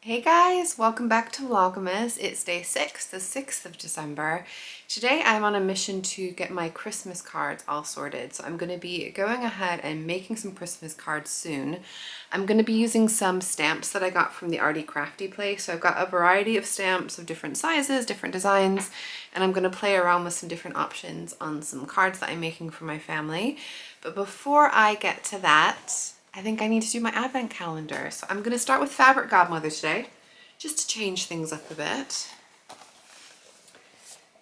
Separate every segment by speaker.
Speaker 1: Hey guys, welcome back to Vlogmas. It's day 6, the 6th of December. Today I'm on a mission to get my Christmas cards all sorted. So I'm going to be going ahead and making some Christmas cards soon. I'm going to be using some stamps that I got from the Arty Crafty place. So I've got a variety of stamps of different sizes, different designs, and I'm going to play around with some different options on some cards that I'm making for my family. But before I get to that, I think I need to do my advent calendar. So I'm going to start with Fabric Godmother today, just to change things up a bit.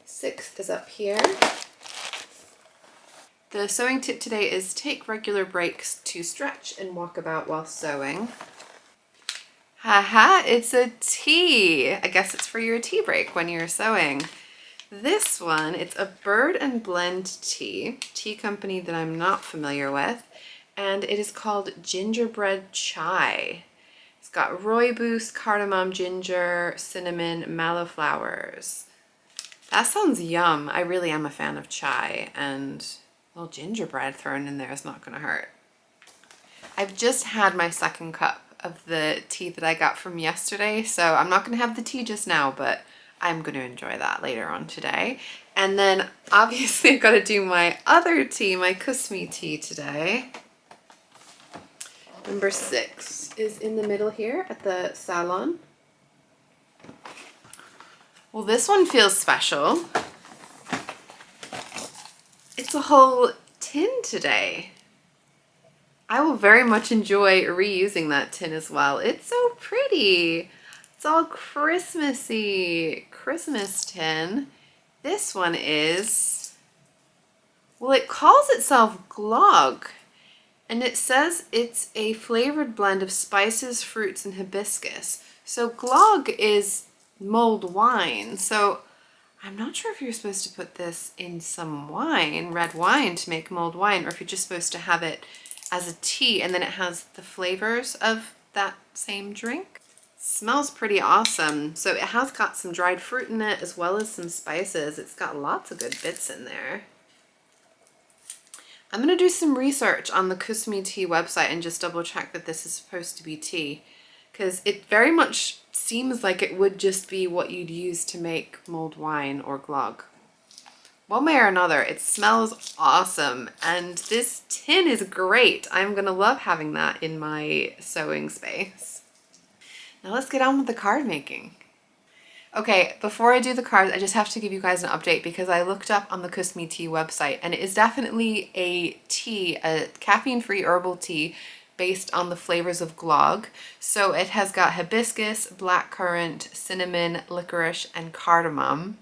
Speaker 1: 6th is up here. The sewing tip today is take regular breaks to stretch and walk about while sewing. Haha, it's a tea. I guess it's for your tea break when you're sewing. This one, it's a Bird and Blend tea company that I'm not familiar with. And it is called Gingerbread Chai. It's got rooibos, cardamom, ginger, cinnamon, mallow flowers. That sounds yum. I really am a fan of chai, and a little gingerbread thrown in there is not gonna hurt. I've just had my second cup of the tea that I got from yesterday, so I'm not gonna have the tea just now, but I'm gonna enjoy that later on today. And then obviously I've gotta do my other tea, my Kusmi tea today. Number 6 is in the middle here at the salon. Well, this one feels special. It's a whole tin today. I will very much enjoy reusing that tin as well. It's so pretty. It's all Christmassy. Christmas tin. This one is, well, it calls itself Glog. And it says it's a flavored blend of spices, fruits, and hibiscus. So glog is mulled wine. So I'm not sure if you're supposed to put this in some wine, red wine, to make mulled wine, or if you're just supposed to have it as a tea and then it has the flavors of that same drink. Smells pretty awesome. So it has got some dried fruit in it as well as some spices. It's got lots of good bits in there. I'm going to do some research on the Kusmi tea website and just double check that this is supposed to be tea, because it very much seems like it would just be what you'd use to make mulled wine or glog. One way or another, it smells awesome, and this tin is great. I'm going to love having that in my sewing space. Now let's get on with the card making. Okay, before I do the cards, I just have to give you guys an update because I looked up on the Kusmi tea website and it is definitely a tea, a caffeine-free herbal tea based on the flavors of glog. So it has got hibiscus, blackcurrant, cinnamon, licorice, and cardamom.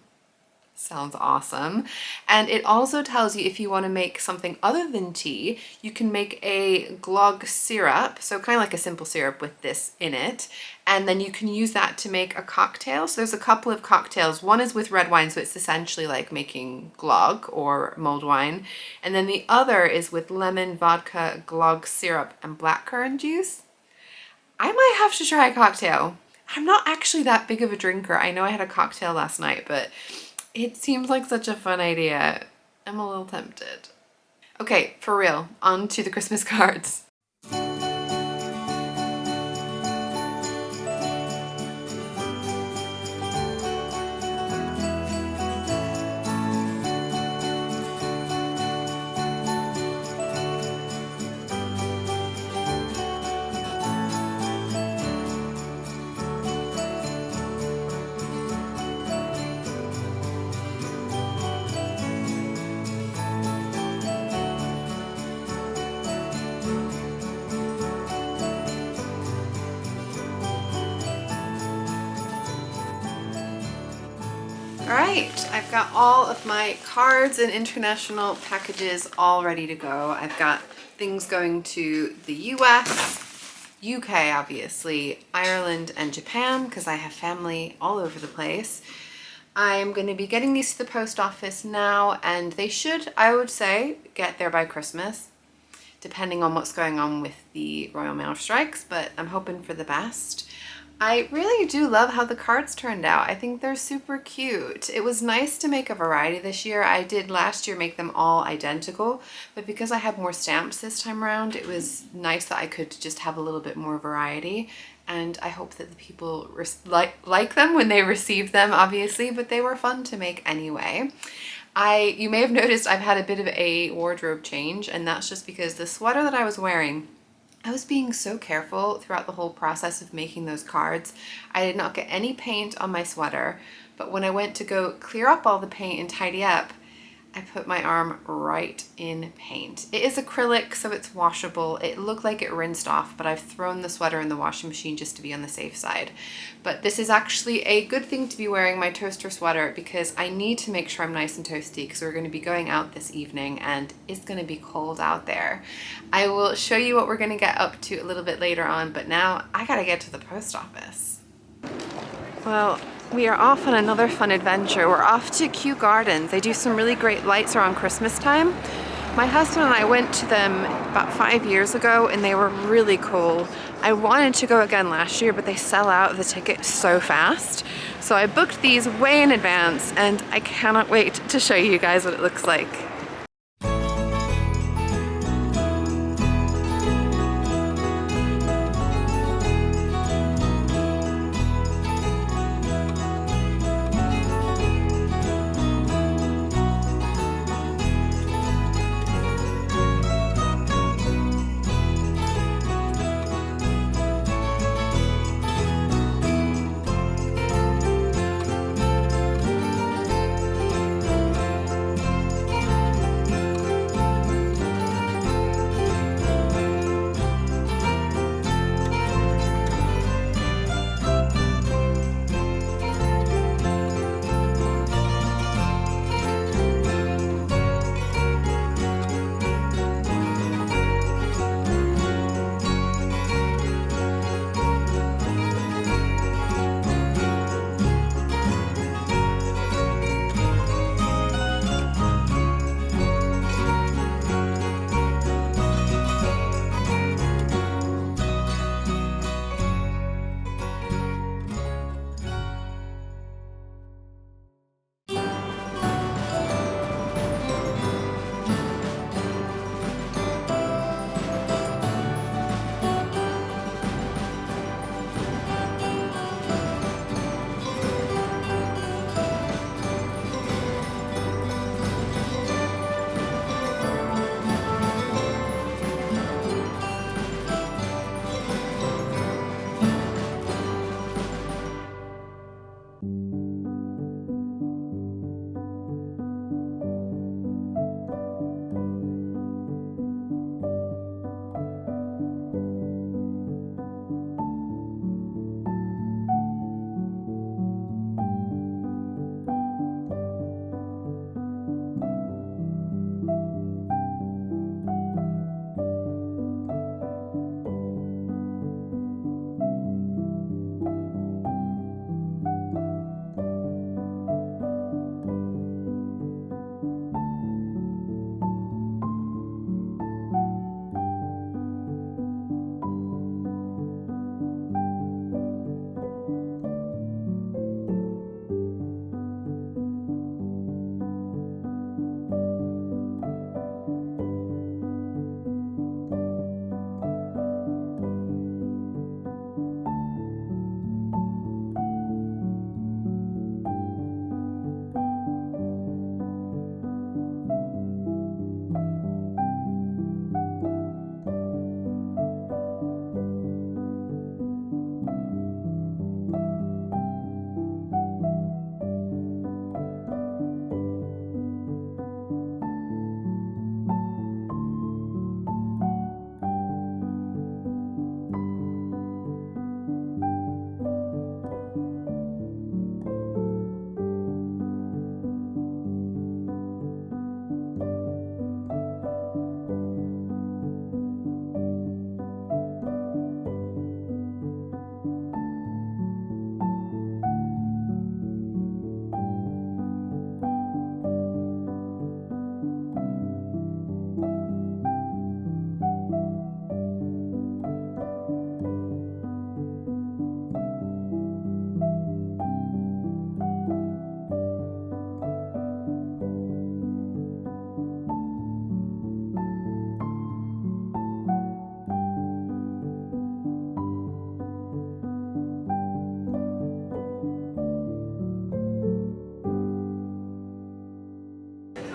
Speaker 1: Sounds awesome. And it also tells you if you want to make something other than tea, you can make a glog syrup, so kind of like a simple syrup with this in it, and then you can use that to make a cocktail. So there's a couple of cocktails. One is with red wine, so it's essentially like making glog or mulled wine, and then the other is with lemon, vodka, glog syrup, and blackcurrant juice. I might have to try a cocktail. I'm not actually that big of a drinker. I know I had a cocktail last night, but it seems like such a fun idea. I'm a little tempted. Okay, for real, on to the Christmas cards. Alright, I've got all of my cards and international packages all ready to go. I've got things going to the US, UK obviously, Ireland and Japan because I have family all over the place. I'm going to be getting these to the post office now and they should, I would say, get there by Christmas, depending on what's going on with the Royal Mail strikes, but I'm hoping for the best. I really do love how the cards turned out. I think they're super cute. It was nice to make a variety this year. I did last year make them all identical, but because I had more stamps this time around, it was nice that I could just have a little bit more variety. And I hope that the people like them when they receive them, obviously, but they were fun to make anyway. You may have noticed I've had a bit of a wardrobe change, and that's just because the sweater that I was wearing, I was being so careful throughout the whole process of making those cards. I did not get any paint on my sweater, but when I went to go clear up all the paint and tidy up, I put my arm right in paint. It is acrylic, so it's washable. It looked like it rinsed off, but I've thrown the sweater in the washing machine just to be on the safe side. But this is actually a good thing to be wearing my toaster sweater because I need to make sure I'm nice and toasty because we're going to be going out this evening and it's going to be cold out there. I will show you what we're going to get up to a little bit later on, but now I gotta get to the post office. Well, we are off on another fun adventure. We're off to Kew Gardens. They do some really great lights around Christmas time. My husband and I went to them about 5 years ago and they were really cool. I wanted to go again last year, but they sell out the tickets so fast. So I booked these way in advance and I cannot wait to show you guys what it looks like.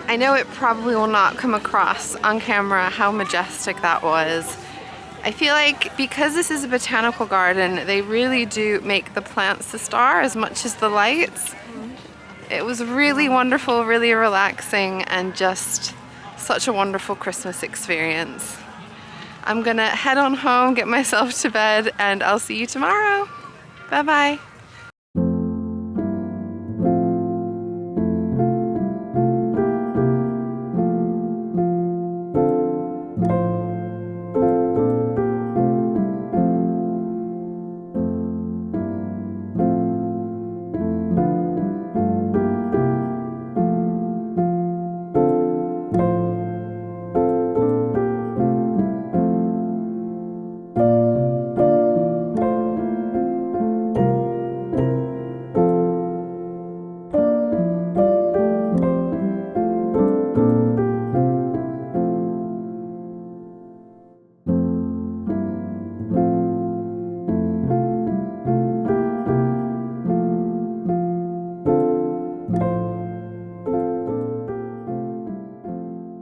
Speaker 1: I know it probably will not come across on camera how majestic that was. I feel like because this is a botanical garden, they really do make the plants the star as much as the lights. It was really wonderful, really relaxing, and just such a wonderful Christmas experience. I'm gonna head on home, get myself to bed, and I'll see you tomorrow. Bye bye.